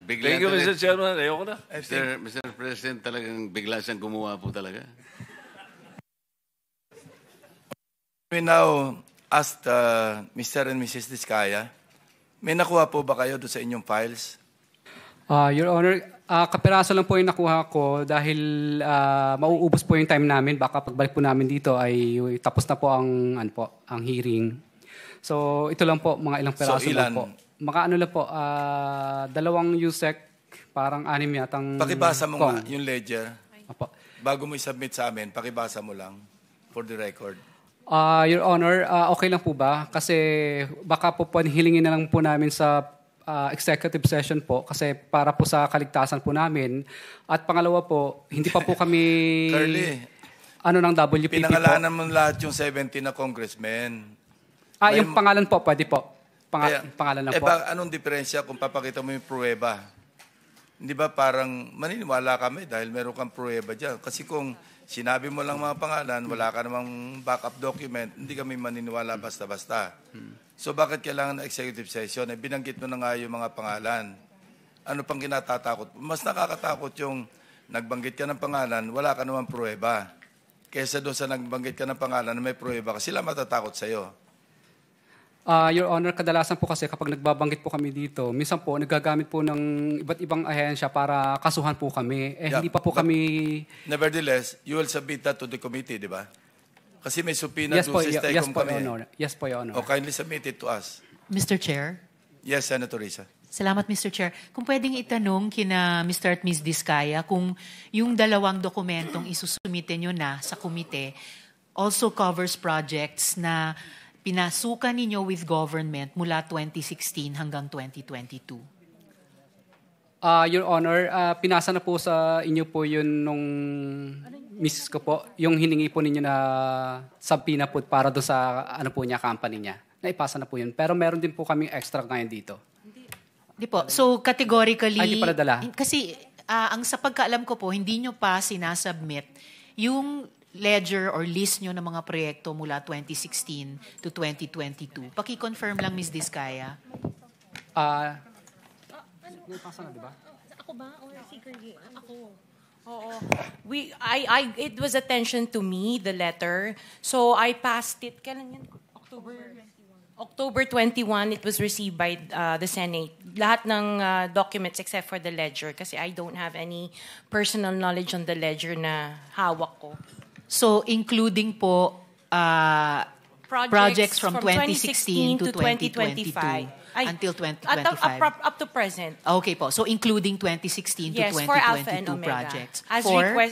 Bigla Thank you, talaga- Mr. Chairman. Ayoko na. Mr. President, talagang bigla siyang gumawa po talaga. We now ask Mr. and Mrs. Diskaya, may nakuha po ba kayo doon sa inyong files? Your Honor, kapiraso lang po yung nakuha ko dahil mauubos po yung time namin. Baka pagbalik po namin dito ay tapos na po ang hearing. So ito lang po, mga ilang piraso lang po. Mga ano lang po, 2 USEC, parang 6 yatang... Pakibasa mo nga yung ledger. Apo. Bago mo i-submit sa amin, pakibasa mo lang for the record. Your Honor, okay lang po ba? Kasi baka po hilingin na lang po namin sa executive session po kasi para po sa kaligtasan po namin. At pangalawa po, hindi pa po kami... Curly, ng WPP pinangalanan po. mo lahat yung 70 na congressmen. Yung pangalan po, pwede po. Pangalan lang po. Anong diferensya kung papakita mo yung pruweba? Hindi ba parang maniniwala kami dahil meron kang pruweba dyan? Kasi kung sinabi mo lang mga pangalan, wala ka namang backup document, hindi kami maniniwala basta-basta. So bakit kailangan ng executive session? Binanggit mo na nga yung mga pangalan. Ano pang kinatatakot? Mas nakakatakot yung nagbanggit ka ng pangalan, wala ka namang pruweba. Kesa doon sa nagbanggit ka ng pangalan na may pruweba, kasi sila matatakot sa'yo. Your Honor, kadalasan po kasi kapag nagbabanggit po kami dito, minsan po nagagamit po ng iba't ibang ahensya para kasuhan po kami. Hindi pa po kami... Nevertheless, you will submit that to the committee, di ba? Kasi may subpoena to Stecom kami. Yes po, Your Honor. O kindly submit it to us. Mr. Chair? Yes, Senator Risa. Salamat, Mr. Chair. Kung pwedeng itanong kina Mr. at Ms. Diskaya kung yung 2 dokumentong isusumite nyo na sa komite also covers projects na pinasukan ninyo with government mula 2016 hanggang 2022. Your Honor, pinasa na po sa inyo po yun nung misis ko po, yung hiningi po ninyo na subpoena po para doon sa company niya. Naipasa na po yun. Pero meron din po kami extra ngayon dito. Di po. So categorically... Ay, di pala dala. Kasi ang sa pagkaalam ko po, hindi nyo pa sinasubmit yung ledger or list nyo ng mga proyekto mula 2016 to 2022. Paki-confirm lang, Ms. Diskaya. Naipasa na, di ba? Ako ba? Or si Curly? Ako. Oo. It was attention to me, the letter. So I passed it. Kailan yan? October 21, it was received by the Senate. Lahat ng documents except for the ledger kasi I don't have any personal knowledge on the ledger na hawak ko. So including po projects from 2016 to 2022 until 2025. Up to present. Okay po. So including 2016 to 2022 for Alpha and Omega. Projects.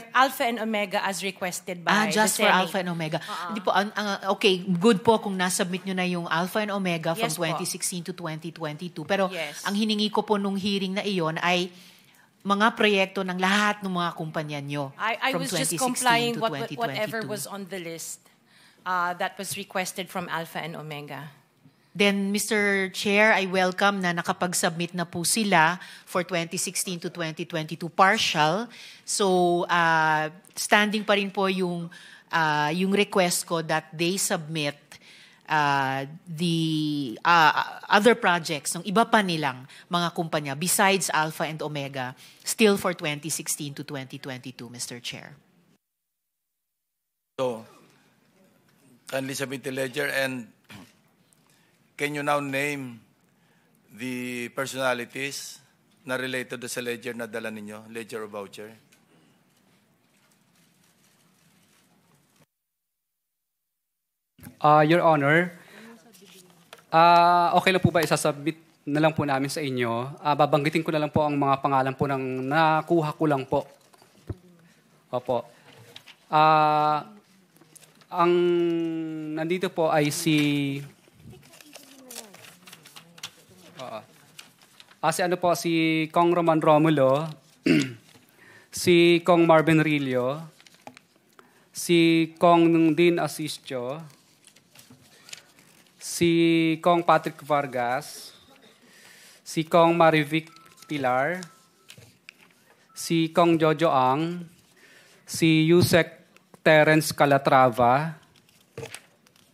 Alpha and Omega as requested by just the Senate. for Alpha and Omega. Hindi po, okay, good po kung nasubmit nyo na yung Alpha and Omega from Yes 2016 to 2022. Pero Yes. ang hiningi ko po nung hearing na iyon ay mga proyekto ng lahat ng mga kumpanya nyo I from was just 2016 complying to 2022. whatever was on the list that was requested from Alpha and Omega. Then, Mr. Chair, I welcome na nakapag-submit na po sila for 2016 to 2022 partial. So, standing pa rin po yung request ko that they submit the other projects ng iba pa nilang mga kumpanya besides Alpha and Omega still for 2016 to 2022, Mr. Chair. So, kindly submit the ledger and can you now name the personalities na related sa ledger na dala ninyo, ledger or voucher? Your Honor, okay lang po ba isasubmit na lang po namin sa inyo? Babanggitin ko na lang po ang mga pangalan po ng nakuha ko lang po. Opo. Ang nandito po ay si si Kong Roman Romulo, si Kong Marvin Rillo, si Kong Dean Asistio, si Kong Patrick Vargas, si Kong Marivic Pilar, si Kong Jojo Ang, si Yusek Terence Calatrava,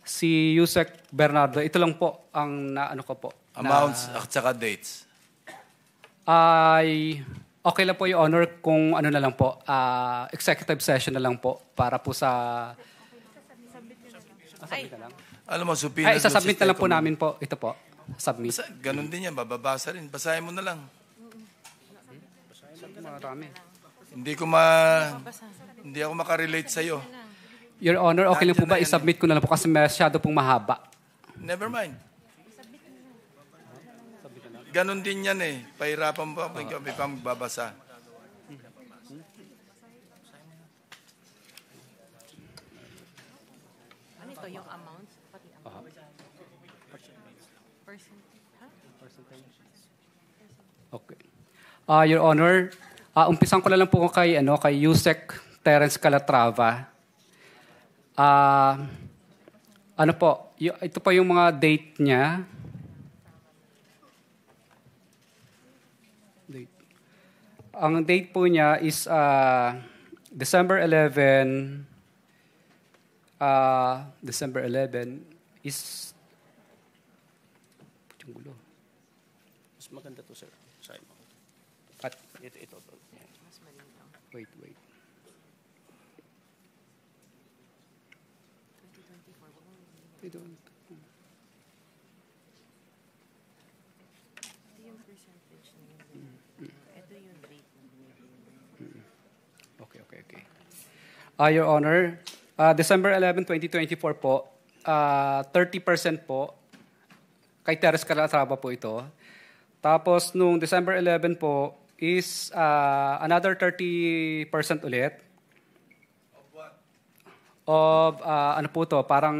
si Yusek Bernardo. Ito lang po ang naano ko po. Amounts at saka dates. Ay, okay lang po, Your Honor, kung ano na lang po, executive session na lang po para po sa... Submit na lang. Alam mo, subpoena... Ay, isasubmit na lang po namin po. Ito po. Submit. Ganun din yan, bababasa rin. Basahin mo na lang. Marami. Hindi ako makarelate sa'yo. Your Honor, okay lang po ba Nandiyan na yan. isubmit ko na lang po kasi masyado pong mahaba. Never mind. Ganun din yan eh. Pahirapan pa, may pang magbabasa. Ano ito, yung amount? Pati amount? Okay. Your Honor, umpisan ko na lang po kay Yusek Terence Calatrava. Ano po, ito po yung mga date niya. Ang date po niya is December 11. December 11 is... Putyong gulo. Mas maganda to, sir. Sorry. At, Ito. wait. Ito. Okay. Your Honor, December 11, 2024 po, 30% po, kay Teres Calatrava po ito. Tapos, nung December 11 po, is another 30% ulit. Of ano po to, parang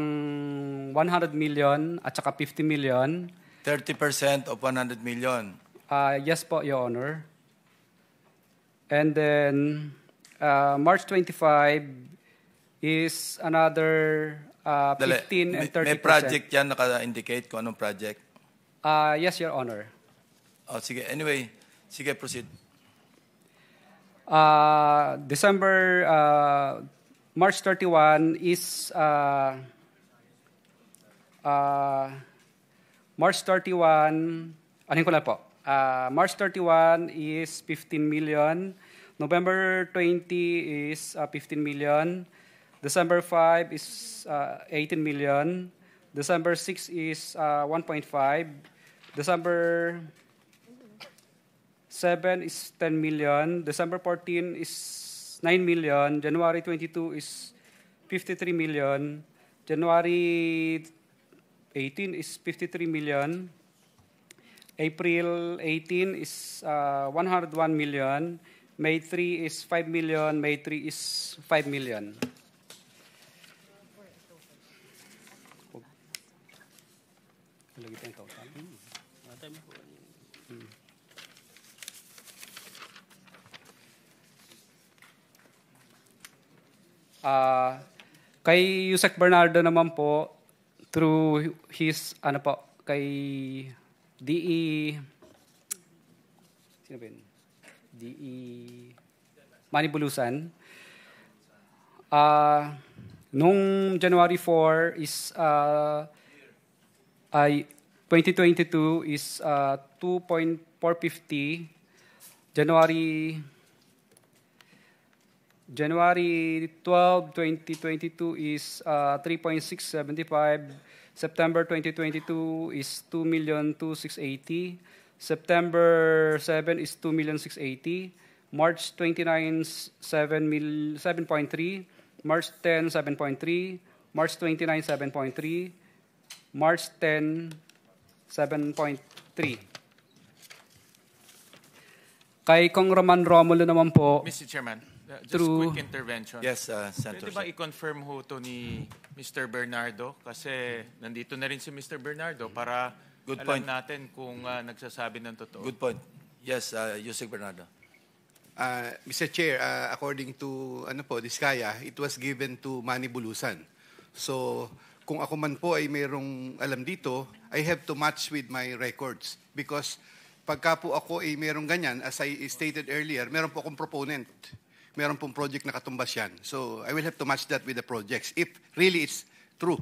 100 million at saka 50 million. 30% of 100 million. Yes po, Your Honor. And then, March 25 is another 15 and 30%. May project yan naka-indicate kung anong project. Yes, Your Honor. Oh, sige. Anyway, sige, proceed. March 31 is March 31, anin ko na po. March 31 is 15 million. November 20 is 15 million. December 5 is 18 million. December 6 is 1.5. December 7 is 10 million. December 14 is 9 million. January 22 is 53 million. January 18 is 53 million. April 18 is 101 million. May 3 is 5 million. May 3 is 5 million. Lagi tayong total. Kay Yusek Bernardo naman po, through his, kay DE, sino ba yun? DE Manibulusan. Nung January 4 is, 2022 is 2.450. January 12, 2022 is 3.675. September 2022 is 2,260,000. September 7 is 2,680,000. March 29, 7.3. March 10, 7.3. March 29, 7.3. March 10, 7.3. Kay Kong Roman Romulo naman po, Mr. Chairman, just Through- quick intervention. Yes, Senator. Pwede ba i-confirm ho to ni Mr. Bernardo? Kasi nandito na rin si Mr. Bernardo para Good alam point. natin kung nagsasabi ng totoo. Good point. Yes, Yusek Bernardo. Mr. Chair, according to Diskaya, it was given to Manny Bulusan. So, kung ako man po ay mayroong alam dito, I have to match with my records. Because pagka po ako ay mayroong ganyan, as I stated earlier, meron po akong proponent. Meron pong project na katumbas yan. So, I will have to match that with the projects if really it's true.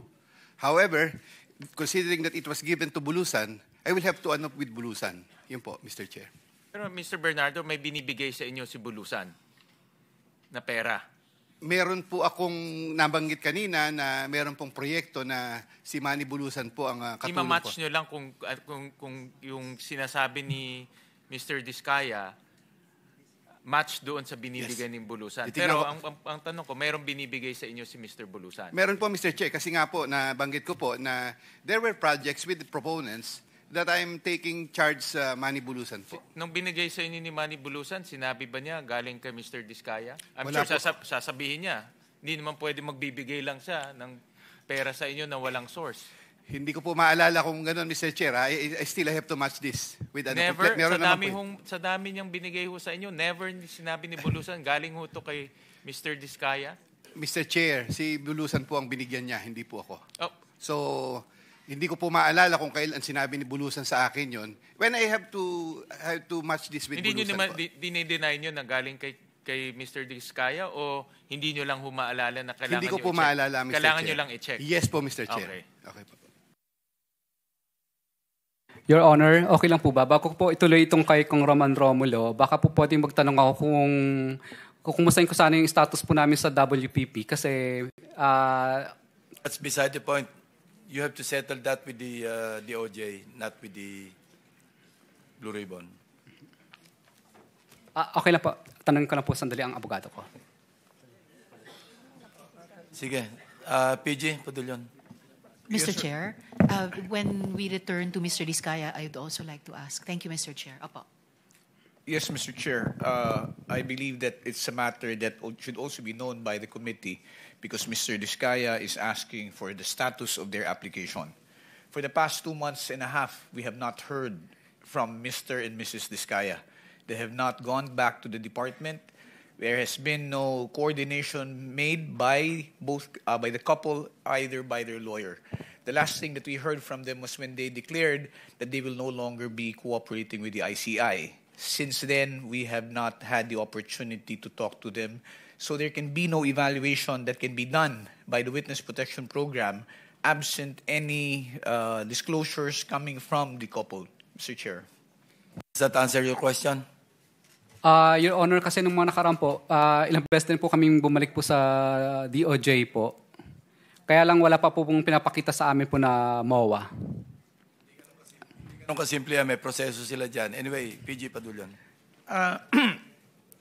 However, considering that it was given to Bulusan, I will have to with Bulusan. Yun po, Mr. Chair. Pero Mr. Bernardo, may binibigay sa inyo si Bulusan na pera. Meron po akong nabanggit kanina na meron pong proyekto na si Manny Bulusan po ang katulong ko. Ima-match nyo lang kung yung sinasabi ni Mr. Diskaya match doon sa binibigay ni Bulusan. Titignan Pero ko- ang tanong ko, mayroong binibigay sa inyo si Mr. Bulusan? Meron po, Mr. Che, kasi nga po, nabanggit ko po na there were projects with the proponents that I'm taking charge sa Manny Bulusan po. Nung binigay sa inyo ni Manny Bulusan, sinabi ba niya galing kay Mr. Diskaya? I'm Wala sure po. sasabihin niya. Hindi naman pwede magbibigay lang siya ng pera sa inyo na walang source. Hindi ko po maalala kung gano'n, Mr. Chair. I still have to match this with Never, meron naman po. sa dami niyang binigay ho sa inyo, never sinabi ni Bulusan, galing ho to kay Mr. Diskaya? Mr. Chair, si Bulusan po ang binigyan niya, hindi po ako. Oh, So, hindi ko po maalala kung kailan sinabi ni Bulusan sa akin yon. When I have to match this with hindi nyo Bulusan naman, po. dinideny nyo na galing kay Mr. Diskaya o hindi nyo lang humaalala na kailangan Hindi ko nyo po i-check? maalala, Mr. Kailangan Chair. nyo lang i-check? Yes po, Mr. Chair. Okay. Okay po. Your Honor, okay lang po ba? Bago ko po ituloy itong kay Kong Roman Romulo, baka po pwedeng magtanong ako kung kumustahin ko sana yung status po namin sa WPP kasi That's beside the point. You have to settle that with the DOJ, not with the Blue Ribbon. okay lang po. Tanong ko lang po sandali ang abogado ko. Sige. PG, Padulyon. Mr. Chair, when we return to Mr. Diskaya, I'd also like to ask. Thank you, Mr. Chair. Opo. Yes, Mr. Chair. I believe that it's a matter that should also be known by the committee because Mr. Diskaya is asking for the status of their application. For the past 2 months and a half, we have not heard from Mr. and Mrs. Diskaya. They have not gone back to the department. There has been no coordination made by by the couple, either by their lawyer. The last thing that we heard from them was when they declared that they will no longer be cooperating with the ICI. Since then, we have not had the opportunity to talk to them. So there can be no evaluation that can be done by the Witness Protection Program absent any disclosures coming from the couple, Mr. Chair. Does that answer your question? Your Honor, kasi nung mga nakaraan po, ilang beses din po kaming bumalik po sa DOJ po. Kaya lang wala pa po pong pinapakita sa amin po na MOA. Ganun kasimple yan, may proseso sila dyan. Anyway, PG, Padulyon.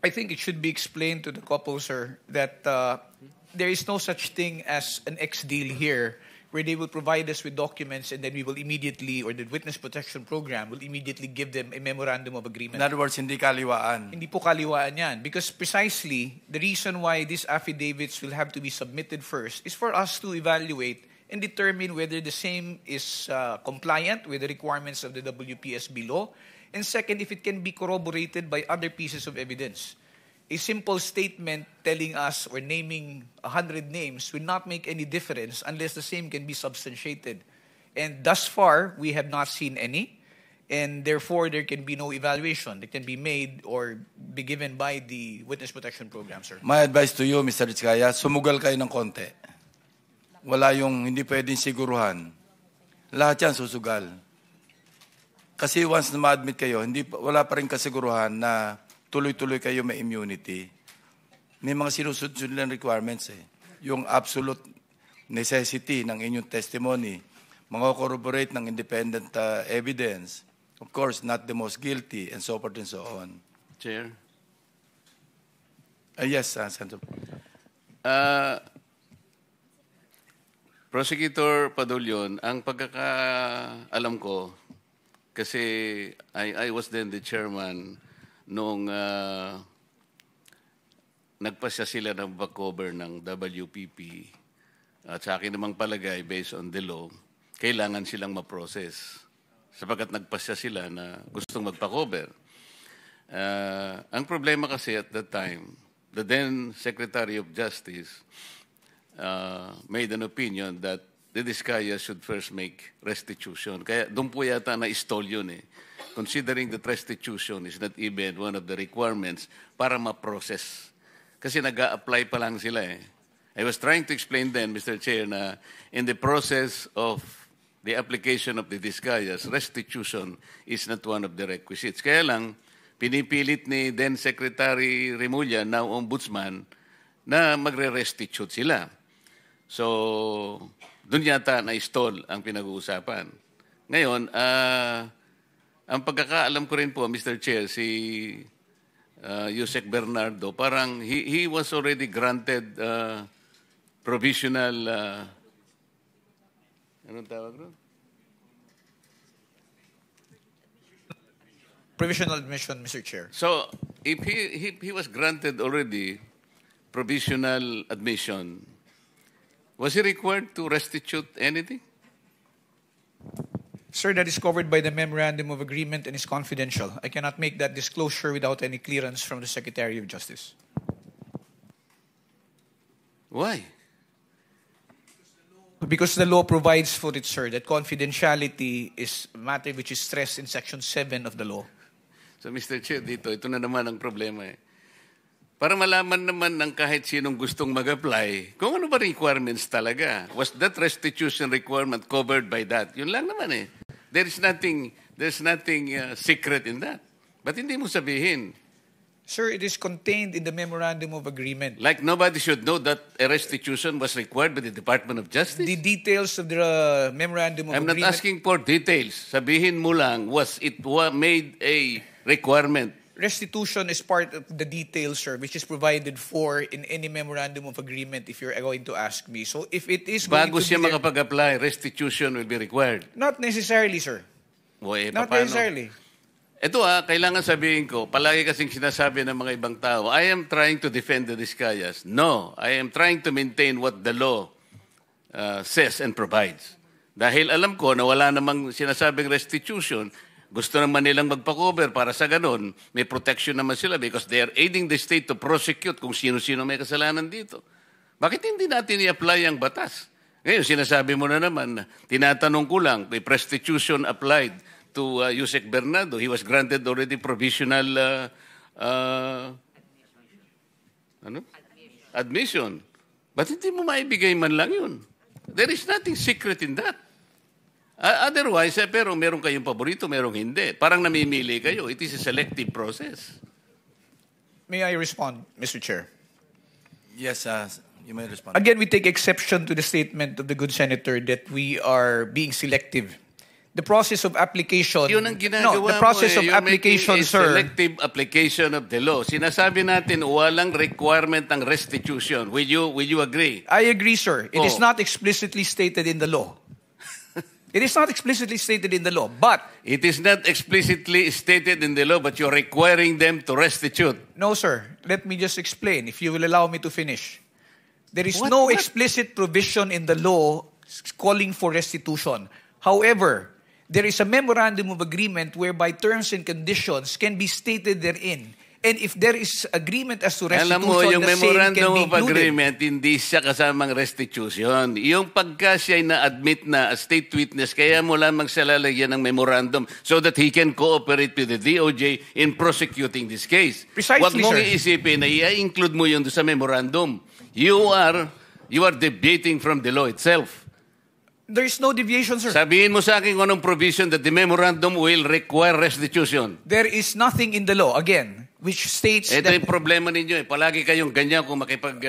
I think it should be explained to the couple, sir, that there is no such thing as an ex-deal here where they will provide us with documents and then we will immediately, or the Witness Protection Program will immediately give them a memorandum of agreement. In other words, hindi kaliwaan. Hindi po kaliwaan yan. Because precisely, the reason why these affidavits will have to be submitted first is for us to evaluate and determine whether the same is compliant with the requirements of the WPSB law. And second, if it can be corroborated by other pieces of evidence. A simple statement telling us or naming 100 names will not make any difference unless the same can be substantiated. And thus far, we have not seen any. And therefore, there can be no evaluation that can be made or be given by the Witness Protection Program, sir. My advice to you, Mr. Diskaya, sumugal kayo ng konti. Wala yung hindi pwedeng siguruhan. Lahat yan susugal. Kasi once na ma-admit kayo, wala pa rin kasiguruhan na tuloy-tuloy kayo may immunity. May mga sinusunod lang requirements eh. Yung absolute necessity ng inyong testimony, mga corroborate ng independent evidence, of course, not the most guilty, and so forth and so on. Chair. Yes, Senator. Prosecutor Padulyon, ang pagkakaalam ko, kasi I was then the chairman noong nagpasya sila ng back cover ng WPP at sa akin namang palagay based on the law, kailangan silang ma-process sapagkat nagpasya sila na gustong magpa-cover. Ang problema kasi at that time, the then Secretary of Justice made an opinion that the Diskaya should first make restitution. Kaya doon po yata na-stall yun eh. Considering that restitution is not even one of the requirements para ma-process. Kasi nag-a-apply pa lang sila eh. I was trying to explain then, Mr. Chair, na in the process of the application of the Diskayas, restitution is not one of the requisites. Kaya lang, pinipilit ni then Secretary Remulla, now Ombudsman, na magre-restitute sila. So, doon yata na-stall ang pinag-uusapan. Ngayon, ang pagkakaalam ko rin po, Mr. Chair, si Yusek Bernardo, parang he was already granted provisional, anong tawag ron? Provisional admission, Mr. Chair. So, if he was granted already provisional admission, was he required to restitute anything? Sir, that is covered by the Memorandum of Agreement and is confidential. I cannot make that disclosure without any clearance from the Secretary of Justice. Why? Because the law provides for it, sir, that confidentiality is a matter which is stressed in Section 7 of the law. So, Mr. Chair, ito na naman ang problema eh. Para malaman naman ng kahit sinong gustong mag-apply, kung ano ba requirements talaga. Was that restitution requirement covered by that? Yun lang naman eh. There's nothing secret in that. But hindi mo sabihin. Sir, it is contained in the Memorandum of Agreement. Like nobody should know that a restitution was required by the Department of Justice? The details of the Memorandum of Agreement... I'm not asking for details. Sabihin mo lang, was it made a requirement? Restitution is part of the details, sir, which is provided for in any Memorandum of Agreement if you're going to ask me. So if it is going Bago to siya be there, makapag-apply, restitution will be required. not necessarily, sir. Not Paano? necessarily. Ito kailangan sabihin ko, palagi kasing sinasabi ng mga ibang tao, I am trying to defend the Discayas. No, I am trying to maintain what the law says and provides. Dahil alam ko na wala namang sinasabing restitution, gusto naman nilang magpa-cover para sa ganun, may protection naman sila because they are aiding the state to prosecute kung sino-sino may kasalanan dito. Bakit hindi natin i-apply ang batas? Ngayon, sinasabi mo na naman, tinatanong ko lang, may restitution applied to Yusek Bernardo. He was granted already provisional admission. Ba't hindi mo maibigay man lang yun? There is nothing secret in that. Otherwise, pero meron kayong paborito, merong hindi. Parang namimili kayo. It is a selective process. May I respond, Mr. Chair? Yes, you may respond. Again, we take exception to the statement of the good senator that we are being selective. The process of application... Yun ang ginagawa the process mo of application, making a sir... selective application of the law. Sinasabi natin, walang requirement ng restitution. Will you agree? I agree, sir. It is not explicitly stated in the law. It is not explicitly stated in the law, but... It is not explicitly stated in the law, but you're requiring them to restitute. No, sir. Let me just explain, if you will allow me to finish. There is no explicit provision in the law calling for restitution. However, there is a memorandum of agreement whereby terms and conditions can be stated therein. And if there is agreement as to restitution, alam mo, yung the same can memorandum be of included. agreement, hindi siya kasamang restitution. Yung pagka siya na-admit na as state witness, kaya mo lamang siya lalagyan ng memorandum so that he can cooperate with the DOJ in prosecuting this case. Precisely, Huwag mong sir. iisipin na i-include mo yun sa memorandum. You are deviating from the law itself. There is no deviation, sir. Sabihin mo sa akin kung anong provision that the memorandum will require restitution. There is nothing in the law, again, which states Ito that... yung problema ninyo. Palagi kayong ganyan kung makipag...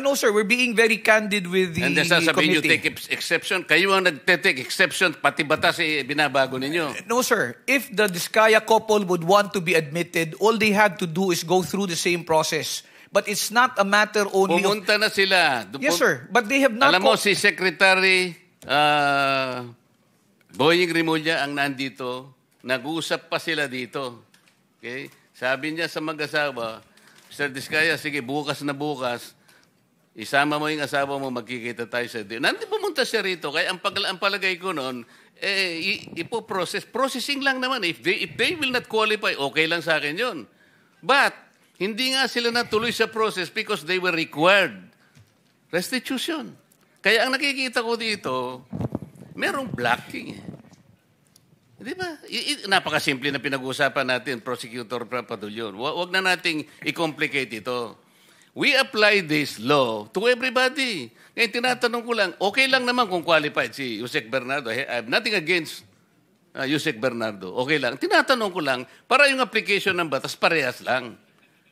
no, sir, we're being very candid with the And then sasabihin nyo, committee. take exception. Kayo ang nagte-take exception, pati batas binabago ninyo. No, sir. If the Discaya couple would want to be admitted, all they had to do is go through the same process. But it's not a matter only Pumunta na sila. Yes, sir. But they have not... Alam mo, si Secretary Boying Remulla ang nandito. Nag-uusap pa sila dito. Okay? Sabi niya sa mag-asawa, Mr. Discaya, sige, bukas na bukas, isama mo yung asawa mo, magkikita tayo sa din. Nandito pumunta siya rito. Kaya ang palagay ko noon, processing lang naman. If they will not qualify, okay lang sa akin yun. But, hindi nga sila natuloy sa process because they were required restitution. Kaya ang nakikita ko dito, merong blocking. Di ba? Napakasimple na pinag-uusapan natin, Prosecutor Papadulyon. Huwag na nating i-complicate ito. We apply this law to everybody. Ngayon, tinatanong ko lang, okay lang naman kung qualified si Yusek Bernardo. I have nothing against Yusek Bernardo. Okay lang. Tinatanong ko lang, para yung application ng batas, parehas lang.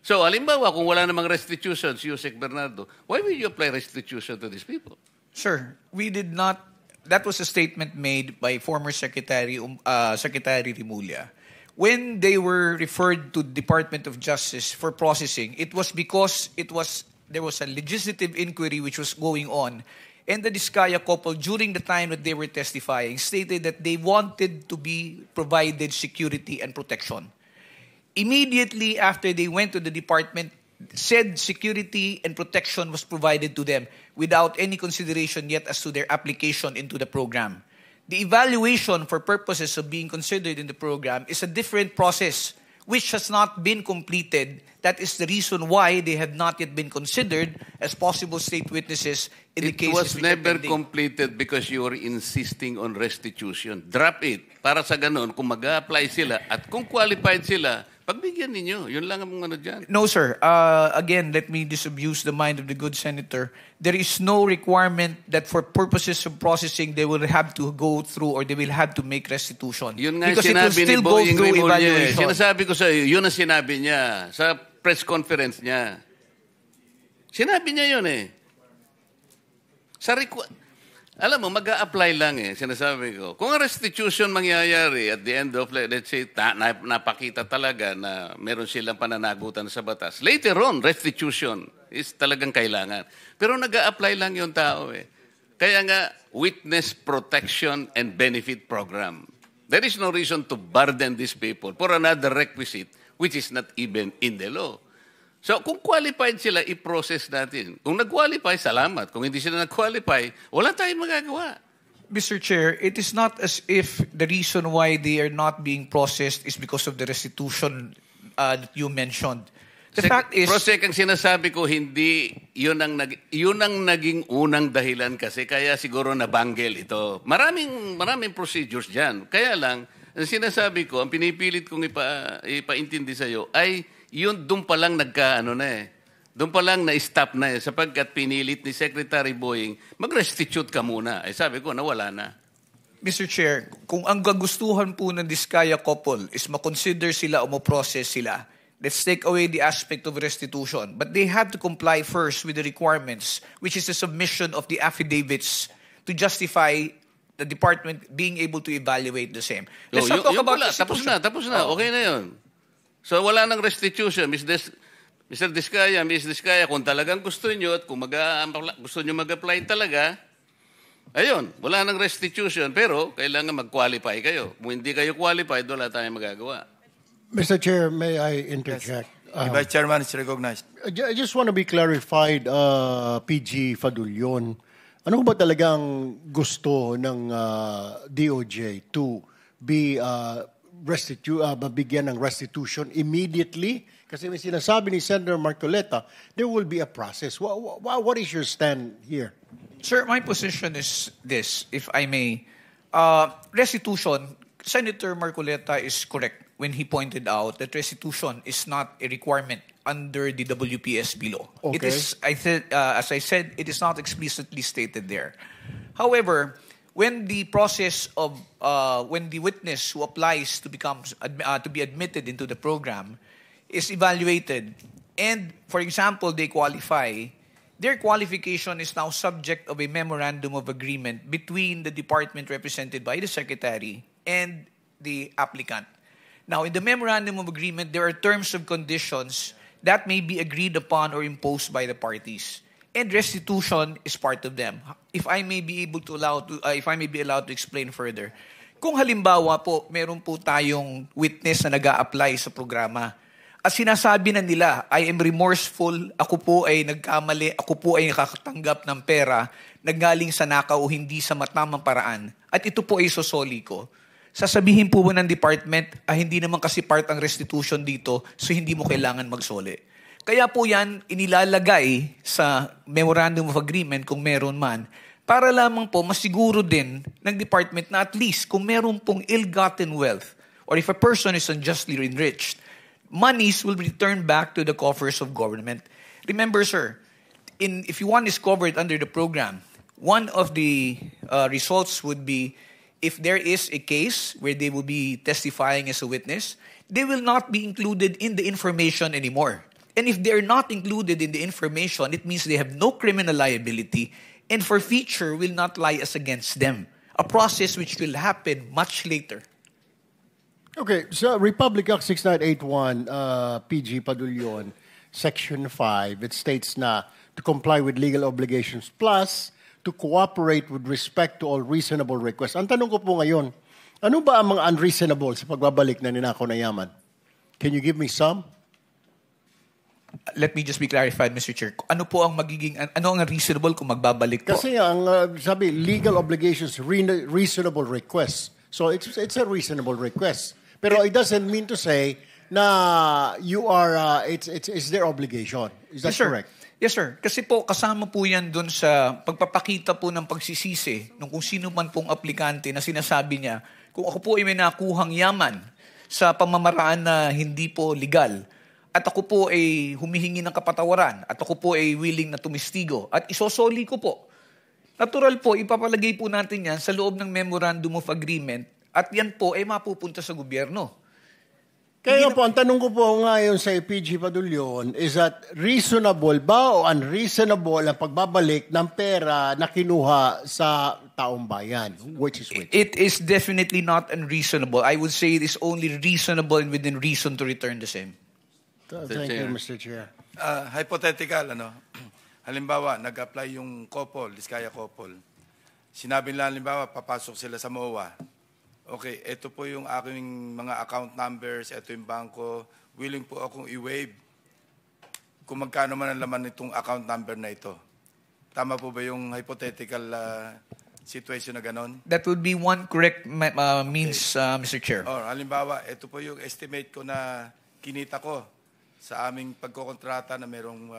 So, halimbawa, kung wala namang restitution si Yusek Bernardo, why will you apply restitution to these people? Sir, we did not. That was a statement made by former Secretary Rimulya. When they were referred to Department of Justice for processing, it was because there was a legislative inquiry which was going on. And the Diskaya couple, during the time that they were testifying, stated that they wanted to be provided security and protection. Immediately after they went to the department, said security and protection was provided to them without any consideration yet as to their application into the program. The evaluation for purposes of being considered in the program is a different process which has not been completed. That is the reason why they have not yet been considered as possible state witnesses in the cases. It was which are never pending. completed because you were insisting on restitution. Drop it. Para sa ganun, kung mag-a-apply sila at kung qualified sila, pagbigyan ninyo. Yun lang ang ano dyan. No, sir. Again, let me disabuse the mind of the good senator. There is no requirement that for purposes of processing, they will have to go through or they will have to make restitution. Yun nga because it will sinabi ni still go Boying through Rimulya. evaluation. Sinasabi ko sa iyo, yun ang sinabi niya sa press conference niya. Sinabi niya yun eh. Alam mo, mag-a-apply lang eh, sinasabi ko. Kung ang restitution mangyayari at the end of, let's say, napakita talaga na meron silang pananagutan sa batas. Later on, restitution is talagang kailangan. Pero nag-a-apply lang yung tao eh. Kaya nga, Witness Protection and Benefit Program. There is no reason to burden these people for another requisite which is not even in the law. So, kung qualified sila, i-process natin. Kung nag-qualify, salamat. Kung hindi sila nag-qualify, wala tayong magagawa. Mr. Chair, it is not as if the reason why they are not being processed is because of the restitution that you mentioned. The fact is... Prosek, ang sinasabi ko, hindi, yun ang naging unang dahilan kasi, kaya siguro nabanggel ito. Maraming procedures dyan. Kaya lang, ang sinasabi ko, ang pinipilit kong ipaintindi sa iyo, ay yun doon pa lang doon pa lang na-stop na eh, sapagkat pinilit ni Secretary Boying, mag-restitute ka muna. Eh sabi ko, nawala na. Mr. Chair, kung ang gagustuhan po ng Diskaya couple is makonsider sila o ma-process sila, let's take away the aspect of restitution. But they have to comply first with the requirements, which is the submission of the affidavits to justify the department being able to evaluate the same. Let's not talk about restitution. Tapos na. Okay na yun. So wala nang restitution. Mr. Diskaya, Ms. Diskaya, kung talagang gusto nyo at kung gusto nyo mag-apply talaga, ayun, wala nang restitution, pero kailangan mag-qualify kayo. Kung hindi kayo qualified, wala tayong magagawa. Mr. Chair, may I interject? Yes. Vice Chairman is recognized. I just want to be clarified, PG Fadulyon. Ano ba talagang gusto ng DOJ to be mabigyan ng restitution immediately? Kasi may sinasabi ni Senator Marcoleta, there will be a process. What is your stand here? Sir, my position is this, if I may. Restitution, Senator Marcoleta is correct when he pointed out that restitution is not a requirement under the WPSB law. Okay. It is, as I said, it is not explicitly stated there. However, when the process of when the witness who applies to be admitted into the program is evaluated, and for example they qualify, their qualification is now subject of a memorandum of agreement between the department represented by the secretary and the applicant. Now, in the memorandum of agreement, there are terms and conditions that may be agreed upon or imposed by the parties. And restitution is part of them. If I may be allowed to explain further, kung halimbawa po, meron po tayong witness na nag-a-apply sa programa, at sinasabi na nila, I am remorseful, ako po ay nagkamali, ako po ay nakakatanggap ng pera, naggaling sa nakaw o hindi sa matamang paraan, at ito po ay sosoli ko, sasabihin po ng department, hindi naman kasi part ang restitution dito, so hindi mo kailangan magsoli. Kaya po yan, inilalagay sa memorandum of agreement kung meron man, para lamang po masiguro din ng department na at least kung meron pong ill-gotten wealth, or if a person is unjustly enriched, monies will be returned back to the coffers of government. Remember, sir, if one is covered under the program, one of the results would be if there is a case where they will be testifying as a witness, they will not be included in the information anymore. And if they're not included in the information, it means they have no criminal liability, and forfeiture will not lie as against them. A process which will happen much later. Okay, so Republic Act 6981, PG Padulyon, Section 5, it states na to comply with legal obligations plus to cooperate with respect to all reasonable requests. Ang tanong ko po ngayon, ano ba ang mga unreasonable sa pagbabalik na ninakaw na yaman? Can you give me some? Let me just be clarified, Mr. Chair. Ano po ang magiging, ano ang reasonable kung magbabalik po? Kasi ang sabi, legal obligations, reasonable requests. So it's a reasonable request. Pero it doesn't mean to say na you are, it's their obligation. Is that correct? Yes, sir. Kasi po, kasama po yan dun sa pagpapakita po ng pagsisisi nung kung sino man pong aplikante na sinasabi niya, kung ako po ay may nakuhang yaman sa pamamaraan na hindi po legal, at ako po ay humihingi ng kapatawaran, at ako po ay willing na tumistigo, at isosoli ko po. Natural po, ipapalagay po natin yan sa loob ng Memorandum of Agreement, at yan po ay mapupunta sa gobyerno. Kaya po, ang tanong ko po ngayon sa PG Padulyon is that reasonable ba o unreasonable ang pagbabalik ng pera na kinuha sa taong bayan? Which is which? It is definitely not unreasonable. I would say it is only reasonable and within reason to return the same. Thank you, Mr. Chair. Hypothetical, halimbawa, nag-apply yung couple, Diskaya couple. Sinabi nila, halimbawa, papasok sila sa MOA. Okay, ito po yung aking mga account numbers, ito yung bangko. Willing po akong i-waive kung magkano man ang laman nitong account number na ito. Tama po ba yung hypothetical situation na ganon? That would be one correct means, Mr. Chair. Or halimbawa, ito po yung estimate ko na kinita ko sa aming pagkokontrata na merong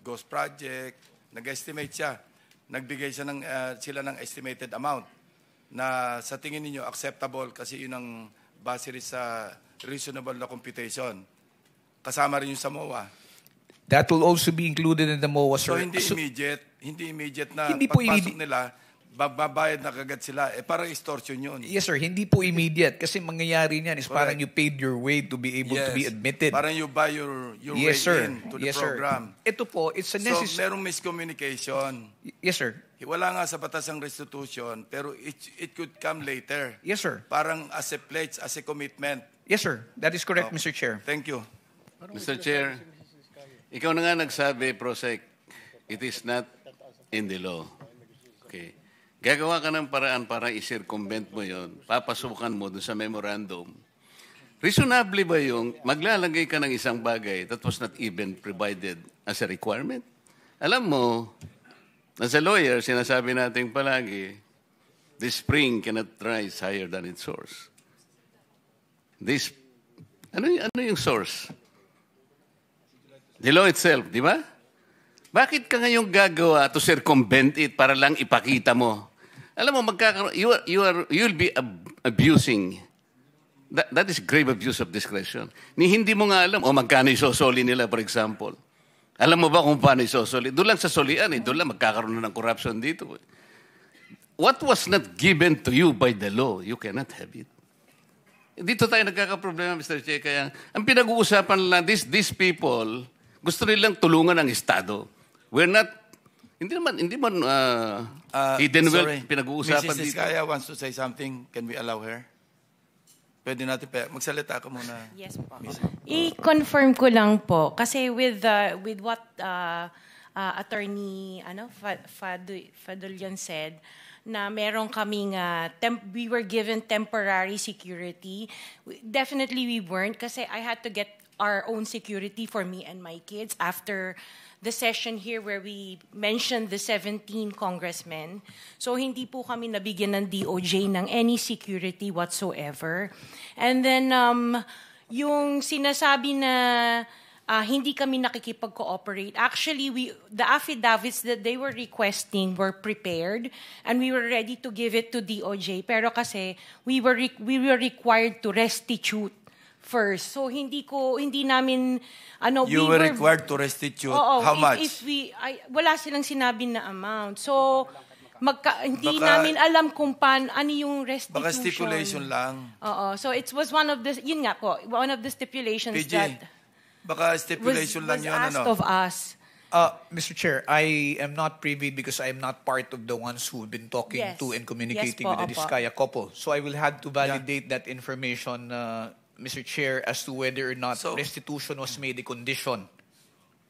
ghost project. Nag-estimate siya. Nagbigay sila ng estimated amount na sa tingin ninyo acceptable kasi yun ang base sa reasonable na computation. Kasama rin yung sa MOA. That will also be included in the MOA, sir. So hindi immediate na hindi po pagpasok nila, babayad na kagad sila. Parang extortion yun. Yes, sir. Hindi po immediate. Kasi mangyayari niyan is parang you paid your way to be able to be admitted. Parang you buy your way in to the program. Sir. Ito po, it's a necessary... So, merong miscommunication. Yes, sir. Wala nga sa batas ang restitution, pero it could come later. Yes, sir. Parang as a pledge, as a commitment. Yes, sir. That is correct, Mr. Chair. Thank you. Mr. Chair, ikaw na nga nagsabi, Prosec, it is not in the law. Okay. Gagawa ka ng paraan para i-circumvent mo yon, papasukan mo doon sa memorandum. Reasonably ba yung maglalagay ka ng isang bagay that was not even provided as a requirement? Alam mo, as a lawyer, sinasabi natin palagi, the spring cannot rise higher than its source. Ano yung source? The law itself, di ba? Bakit ka ngayong gagawa to circumvent it para lang ipakita mo? Alam mo, you'll be abusing. That is grave abuse of discretion. Hindi mo nga alam, magkano isosoli nila, for example. Alam mo ba kung paano isosoli? Doon lang sa solian, doon lang magkakaroon na ng corruption dito. What was not given to you by the law, you cannot have it. Dito tayo nagkakaproblema, Mr. Che. Kaya, ang pinag-uusapan lang, these people, gusto nilang tulungan ang Estado. We're not, hindi man hidden wealth pinag-uusapan Mrs. Diskaya wants to say something. Can we allow her? Pwede natin, magsalita ka muna. Yes po. I-confirm ko lang po, kasi with what Attorney Fadulyon said, na meron kaming, we were given temporary security. Definitely we weren't, kasi I had to get our own security for me and my kids after the session here where we mentioned the 17 congressmen. So hindi po kami nabigyan ng DOJ ng any security whatsoever. And then yung sinasabi na hindi kami nakikipag-cooperate. Actually, the affidavits that they were requesting were prepared and we were ready to give it to DOJ. Pero kasi we were required to restitute first. So hindi namin you were required to restitute how much? Wala silang sinabi na amount. So hindi Baka- namin alam kung ano yung restitution. Baka stipulation lang. Oo. So it was one of the, yun nga po, one of the stipulations PG, that baka stipulation lang was yun, asked ano? of us. Mr. Chair, I am not privy because I am not part of the ones who've been talking Yes. to and communicating Yes po, with the opo. Diskaya couple. So I will have to validate that information, Mr. Chair, as to whether or not So- restitution was made a condition.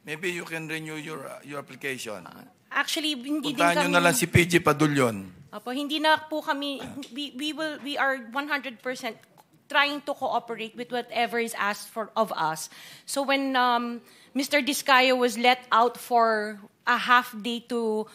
Maybe you can renew your application. Actually, hindi din Puntahan nyo kami... na lang si PG Padulyon. Opo, hindi na po kami, we are 100% trying to cooperate with whatever is asked of us. So when Mr. Diskaya was let out for a half day to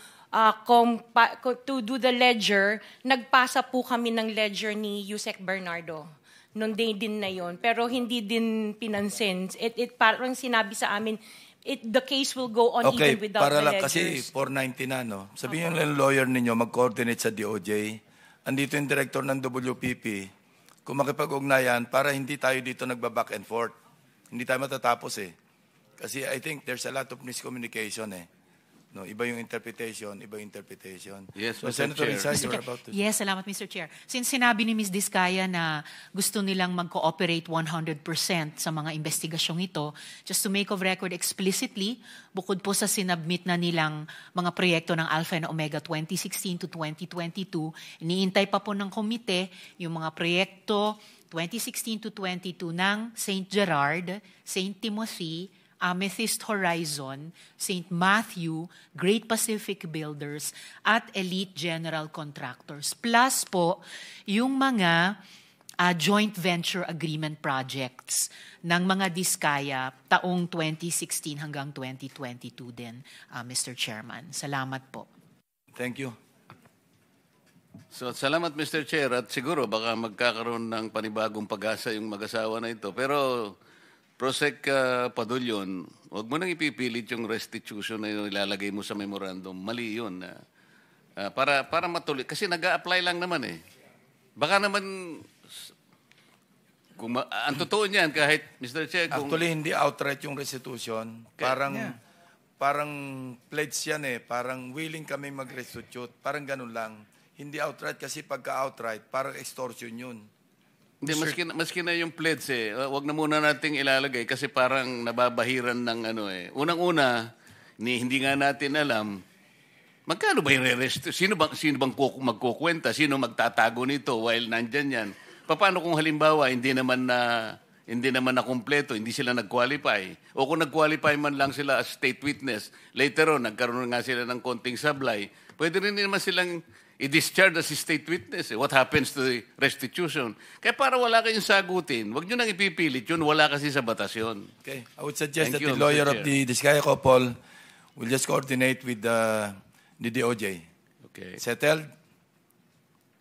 do the ledger, nagpasa po kami ng ledger ni Yusek Bernardo noong day din na yon. Pero hindi din pinansin. Parang sinabi sa amin, the case will go on Okay, even without para the lang ledgers. kasi 490 na, no? Sabihin nyo lang lawyer ninyo, mag-coordinate sa DOJ. Andito yung director ng WPP. Kung makipag-ugnayan, para hindi tayo dito nagba-back and forth. Hindi tayo matatapos eh. Kasi I think there's a lot of miscommunication eh. No, iba yung interpretation, iba yung interpretation. Yes, so, Mr. Senator Chair. Risa, you're about to... Yes, salamat Mr. Chair. Since sinabi ni Ms. Diskaya na gusto nilang mag-cooperate 100% sa mga investigasyong ito, just to make of record explicitly, bukod po sa sinabmit na nilang mga proyekto ng Alpha and Omega 2016 to 2022, iniintay pa po ng komite yung mga proyekto 2016 to 22 ng St. Gerard, St. Timothy, Amethyst Horizon, St. Matthew, Great Pacific Builders, at Elite General Contractors. Plus po, yung mga joint venture agreement projects ng mga Diskaya taong 2016 hanggang 2022 din, Mr. Chairman. Salamat po. Thank you. So, salamat Mr. Chair at siguro baka magkakaroon ng panibagong pag-asa yung mag-asawa na ito. Pero Prosec Padulyon, huwag mo nang ipipilit yung restitution na yung ilalagay mo sa memorandum. Mali yun. Para matuloy. Kasi nag-a-apply lang naman eh. Baka naman, ang totoo niyan kahit, Mr. Chair, Actually, hindi outright yung restitution. Parang pledge yan eh. Parang willing kami mag-restitute. Parang ganun lang. Hindi outright kasi pagka-outright, parang extortion yun. Hindi, maski na yung pledge eh. Wag na muna nating ilalagay kasi parang nababahiran ng ano eh. Unang-una, hindi nga natin alam, magkano ba yung re-restitute? Sino bang magkukwenta? Sino magtatago nito while nandyan yan? Paano kung halimbawa, hindi naman na kumpleto, hindi sila nag-qualify? O kung nag-qualify man lang sila as state witness, later on, nagkaroon nga sila ng konting sablay, pwede rin naman silang i-discharge as state witness. What happens to the restitution? Kaya para wala kayong sagutin, wag nyo nang ipipilit yun, wala kasi sa batas yun. Okay. I would suggest Thank that you, the lawyer Mr. of the Diskaya couple will just coordinate with the DOJ. Okay. Settled?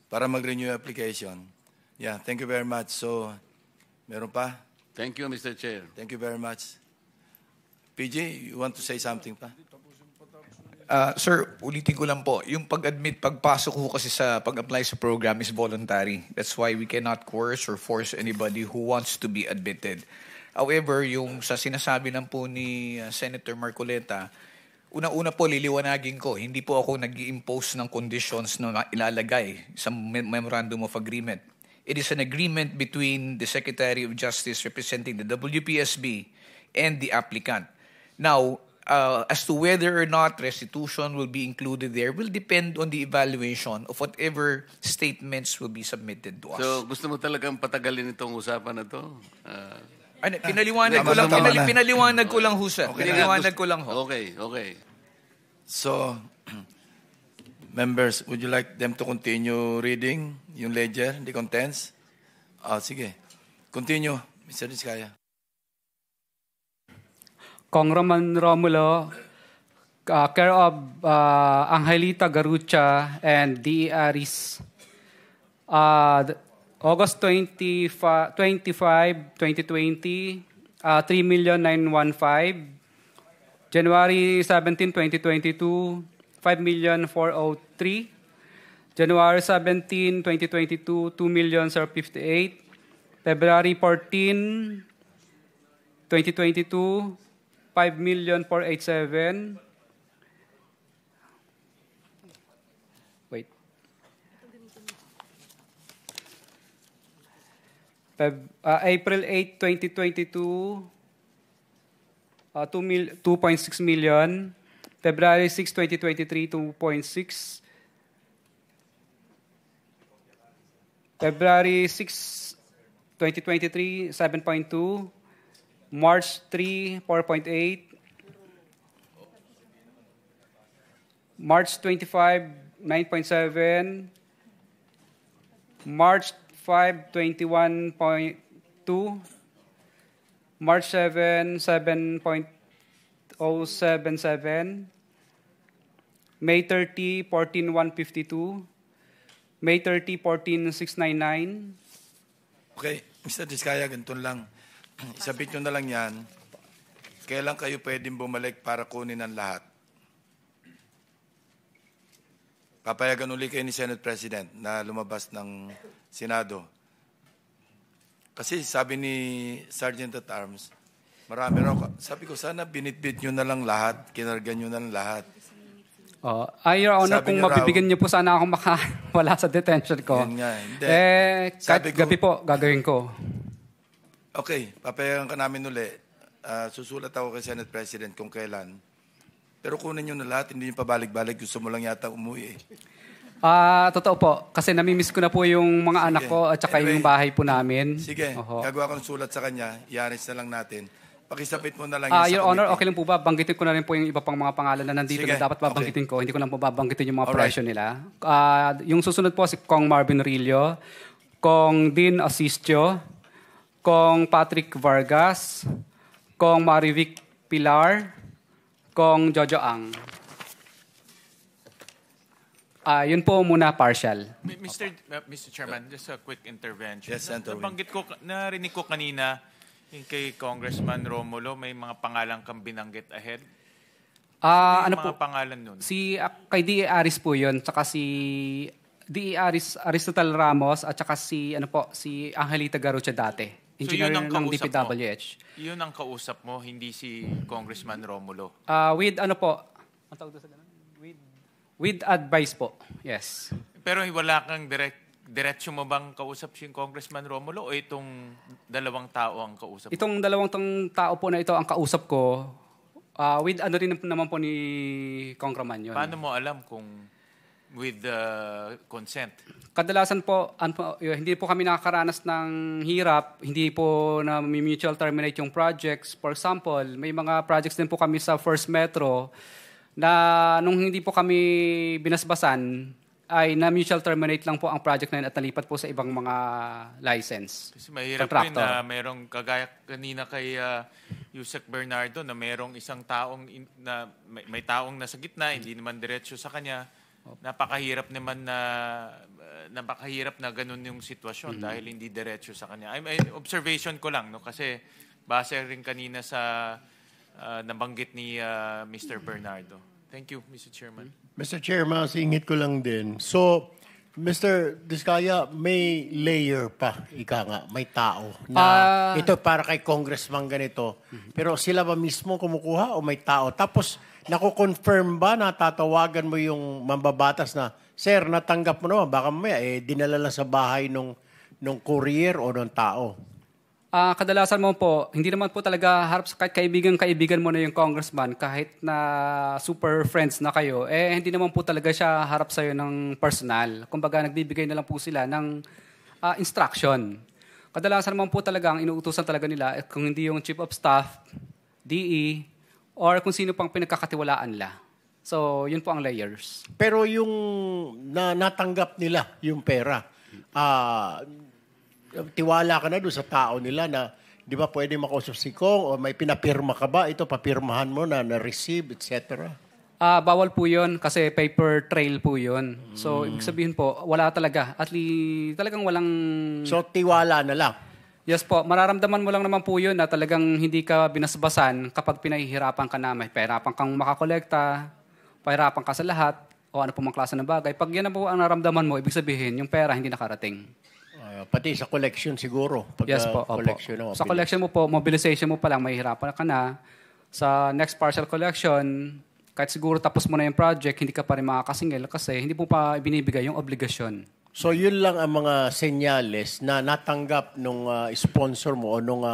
Para mag-renew your application. Yeah, thank you very much. So, meron pa? Thank you, Mr. Chair. Thank you very much. PG, you want to say something pa? Sir, ulitin ko lang po, yung pagpasok ko kasi sa pag-apply sa program is voluntary. That's why we cannot coerce or force anybody who wants to be admitted. However, yung sa sinasabi lang po ni Senator Marcoleta, una-una po liliwanagin ko, hindi po ako nag-i-impose ng conditions na ilalagay sa Memorandum of Agreement. It is an agreement between the Secretary of Justice representing the WPSB and the applicant. Now, as to whether or not restitution will be included there will depend on the evaluation of whatever statements will be submitted to us. So, gusto mo talagang patagalin itong usapan na to? Pinaliwanag ko lang ho, sir. Pinaliwanag ko lang ho. Okay. So, members, would you like them to continue reading yung ledger, the contents? Sige. Continue, Mr. Diskaya. Kong Romulo, care of Angelita Garucha and D. Aris. August 25, 2020, 3,915,000. January 17, 2022, 5,403,000. January 17, 2022, 2,058,000. February 14, 2022, 5,487,000. April 8, 2022, 2.6 million. February 6, 2023, 2.6. February 6, 2023, 7.2. March 3, 4.8. March 25, 9.7. March 5, 21.2. March 7, 7.077. May 30, 14,152. May 30, 14,699. Okay, Mr. Diskaya, ganito lang. Isabit nyo na lang yan. Kailan kayo pwedeng bumalik para kunin ang lahat? Papayagan uli kayo ni Senate President na lumabas ng Senado. Kasi sabi ni Sergeant at Arms, marami raw. Sabi ko, sana binitbit nyo na lang lahat, kinargan nyo na lang lahat. Your Honor, Sabi kung niyo mabibigyan niyo po sana ako wala sa detention ko. Yan nga, hindi. Kahit Sabi ko- gabi po, gagawin ko. Okay, papayagan ka namin uli. Susulat ako kay Senate President kung kailan. Pero kunin nyo na lahat, hindi nyo pabalik-balik. Gusto mo lang yata umuwi eh. Totoo po. Kasi namimiss ko na po yung mga anak ko at saka Anyway, yung bahay po namin. Sige, Oho. gagawa ko ng sulat sa kanya. Iaris na lang natin. Pakisapit mo na lang Your sa Honor, committee. okay lang po ba? Banggitin ko na rin po yung iba pang mga pangalan na nandito Sige, na dapat babanggitin ko. Hindi ko lang po babanggitin yung mga Alright. presyo nila. Yung susunod po si Kong Marvin Rillo, Kong Dean Asistio, Kong Patrick Vargas, Kong Marivic Pilar, Kong Jojo Ang. Yun po muna partial. Mr. Chairman, just a quick intervention. Yes, Senator Wing. Narinig ko kanina yung kay Congressman Romulo, may mga pangalan kang binanggit ahead. Ano mga po? pangalan nun? Kay D.A. Aris po yun, tsaka si D.A. Aristotle Ramos, at tsaka si Angelita Garucha dati. Engineer yun ang ng kausap DPWH. Yun ang kausap mo, hindi si Congressman Romulo. With ano po? Ang tawag doon sa ganun? With advice po. Yes. Pero wala kang diretso mo bang kausap si Congressman Romulo o itong dalawang tao ang kausap mo? Itong dalawang tao po na ito ang kausap ko, with ano rin naman po ni Congressman yun. Paano mo alam kung with consent? Kadalasan po, hindi po kami nakakaranas ng hirap, hindi po na mutual terminate yung projects. For example, may mga projects din po kami sa First Metro na nung hindi po kami binasbasan, ay na mutual terminate lang po ang project na yun at nalipat po sa ibang mga license. Kasi mahirap rin na merong kagaya kanina kay Yusek Bernardo na merong isang taong na may taong nasa gitna, hindi naman diretso sa kanya. Napakahirap naman na ganun yung sitwasyon dahil hindi diretso sa kanya. Observation ko lang, no, kasi base rin kanina sa nabanggit ni Mr. Bernardo. Thank you, Mr. Chairman. Mr. Chairman, singit ko lang din. So, Mr. Diskaya, may layer pa, ika nga, may tao. Na ito para kay congressman ganito. Pero sila ba mismo kumukuha o may tao? Tapos, nako-confirm ba na tatawagan mo yung mambabatas na, Sir, natanggap mo naman, baka mamaya, dinala lang sa bahay nung courier o nung tao? Kadalasan mo po, hindi naman po talaga harap sa kahit kaibigan mo na yung congressman, kahit na super friends na kayo, hindi naman po talaga siya harap sa'yo ng personal. Kumbaga, nagbibigay na lang po sila ng instruction. Kadalasan naman po talaga, ang inuutusan talaga nila, kung hindi yung chief of staff, DE, or kung sino pang pinagkakatiwalaan nila. So, yun po ang layers. Pero yung natanggap nila yung pera, tiwala ka na doon sa tao nila na, di ba pwede makausap si Kong o may pinapirma ka ba? Ito, papirmahan mo na-receive, etc. Bawal po yun kasi paper trail po yun. So, ibig sabihin po, wala talaga. At talagang walang... So, tiwala na lang. Yes po. Mararamdaman mo lang naman po yun na talagang hindi ka binasbasan kapag pinahihirapan ka na. May pahirapan kang makakolekta, pahirapan ka sa lahat, o ano po mga klase ng bagay. Pag yan na po ang naramdaman mo, ibig sabihin, yung pera hindi nakarating. Pati sa collection siguro. Yes po. Sa collection mo po, mobilization mo pa lang, mahihirapan ka na. Sa next partial collection, kahit siguro tapos mo na yung project, hindi ka pa rin makakasingil kasi hindi mo pa binibigay yung obligasyon. So yun lang ang mga senyales na natanggap nung sponsor mo o nung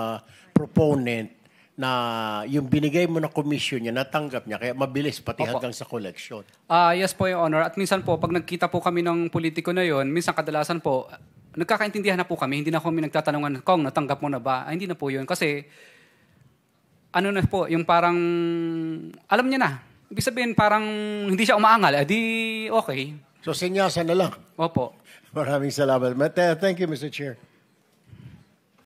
proponent na yung binigay mo na commission niya, natanggap niya, kaya mabilis pati Opo. hanggang sa collection. Yes po, Your Honor. At minsan po, pag nagkita po kami ng politiko na yon, minsan kadalasan po, nagkakaintindihan na po kami, hindi na kami nagtatanungan, Kong, natanggap mo na ba? Hindi na po yun. Kasi, ano na po, yung parang, alam niya na. Ibig sabihin, parang hindi siya umaangal. Okay. So senyasan na lang. Opo. Maraming salamat. Thank you, Mr. Chair.